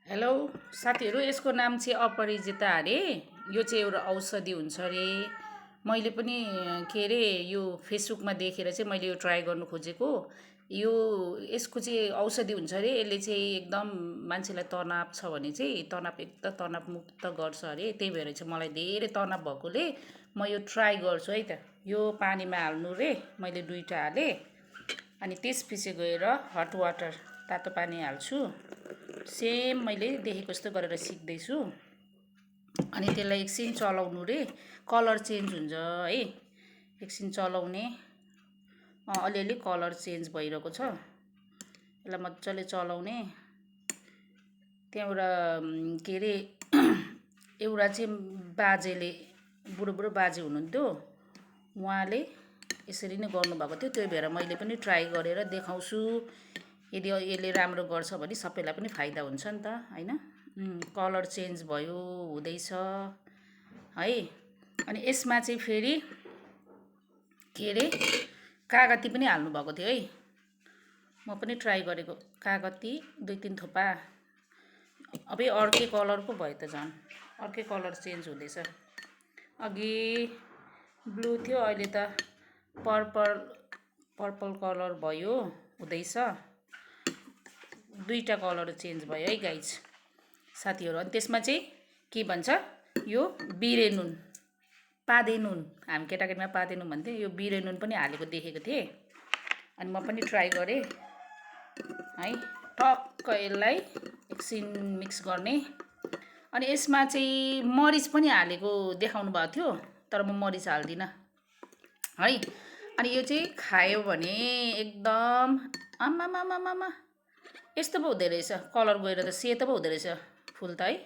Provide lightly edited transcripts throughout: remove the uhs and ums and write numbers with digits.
Hello साथीहरू, यसको नाम चाहिँ अपरिजिता अरे। यो चाहिँ एउटा औषधि हुन्छ अरे। मैले पनि के अरे यो फेसबुकमा देखेर चाहिँ मैले यो ट्राई गर्नु खोजेको। यो यसको चाहिँ औषधि हुन्छ अरे। यसले चाहिँ एकदम मान्छेलाई तनाव छ भने चाहिँ एकदम तनाव मुक्त गर्छ अरे। त्यही भएर चाहिँ मलाई धेरै तनाव भएकोले म यो ट्राई गर्छु है त। यो पानीमा हाल्नु रे, मैले 2टा हालेँ। अनि त्यसपछि गएर हट वाटर, तातो पानी हाल्छु। सेम मैले देखेको जस्तो गरेर सिक्दैछु। अनि त्यसलाई एकछिन चलाउनु रे, कलर चेन्ज हुन्छ है। एकछिन चलाउने, अलिअलि कलर चेन्ज भइरहेको छ। यसलाई मजाले चलाउने। त्यहाँबाट के अरे एउटा चाहिँ बाजेले, बुढो बाजे हुनुहुन्थ्यो, उहाँले यसरी नै गर्नुभएको थियो। त्यही भएर मैले पनि ट्राई गरेर देखाउँछु। यदि यसले राम्रो गर्छ भने सबैलाई पनि फाइदा हुन्छ नि त, हैन। कलर चेन्ज भयो, हुँदैछ है। अनि यसमा चाहिँ फेरि के अरे कागती पनि हाल्नुभएको थियो है। म पनि ट्राई गरेको। कागती 2-3 थोपा। अबे अर्कै कलरको भयो त, झन् अर्कै कलर चेन्ज हुँदैछ। अघि ब्लू थियो, अहिले त पर्पल कलर भयो, हुँदैछ। 2टा कलर चेन्ज भयो है गाइज, साथीहरू। अनि त्यसमा चाहिँ के भन्छ, यो बिरे नुन, पादे नुन, हामी केटाकेटीमा पादे नुन भन्थ्यो। यो बिरे नुन पनि हालेको देखेको थिएँ। अनि म पनि ट्राई गरेँ है। टक्क यसलाई एकछिन मिक्स गर्ने। अनि यसमा चाहिँ मरिच पनि हालेको देखाउनु भएको थियो, तर म मरिच हाल्दिनँ है। अनि यो चाहिँ खायो भने एकदम आमामामामा यस्तो पो हुँदो रहेछ। कलर गएर त सेतो पो हुँदो रहेछ फुल त है।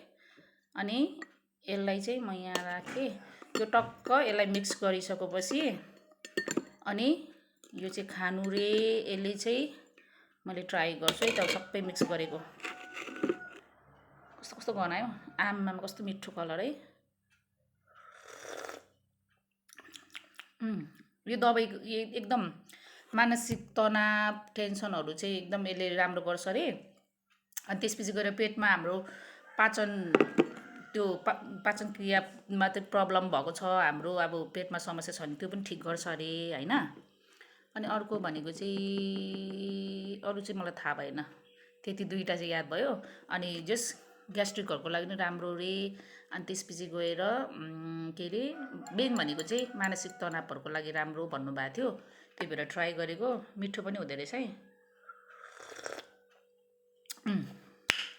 अनि यसलाई चाहिँ म यहाँ राखेँ। यो टक्क यसलाई मिक्स गरिसकेपछि अनि यो चाहिँ खानु रे। यसले चाहिँ मैले ट्राई गर्छु है त, सबै मिक्स गरेको। कस्तो कस्तो गनायो, आमामा कस्तो मिठो कलर है। यो दबाई एकदम मानसिक तनाव, टेन्सनहरू चाहिँ एकदम यसले राम्रो गर्छ अरे। अनि त्यसपछि गएर पेटमा हाम्रो पाचन क्रियामा चाहिँ प्रब्लम भएको छ हाम्रो, अब पेटमा समस्या छ भने त्यो पनि ठिक गर्छ अरे, हैन। अनि अर्को भनेको चाहिँ अरू चाहिँ मलाई थाहा भएन। त्यति 2टा चाहिँ याद भयो। अनि जस ग्यास्ट्रिकहरूको लागि पनि राम्रो रे। अनि त्यसपछि गएर के अरे मेन भनेको चाहिँ मानसिक तनावहरूको लागि राम्रो भन्नुभएको थियो। त्यही भएर ट्राई गरेको। मिठो पनि हुँदो रहेछ है।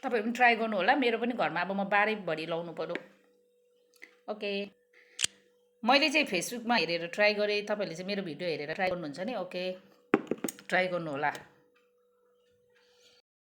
तपाईँहरू पनि ट्राई गर्नु होला। मेरो पनि घरमा अब म बारैभरि लाउनु पर्यो। ओके, मैले चाहिँ फेसबुकमा हेरेर ट्राई गरेँ। तपाईँहरूले चाहिँ मेरो भिडियो हेरेर ट्राई गर्नुहुन्छ नि। ओके, ट्राई गर्नु होला।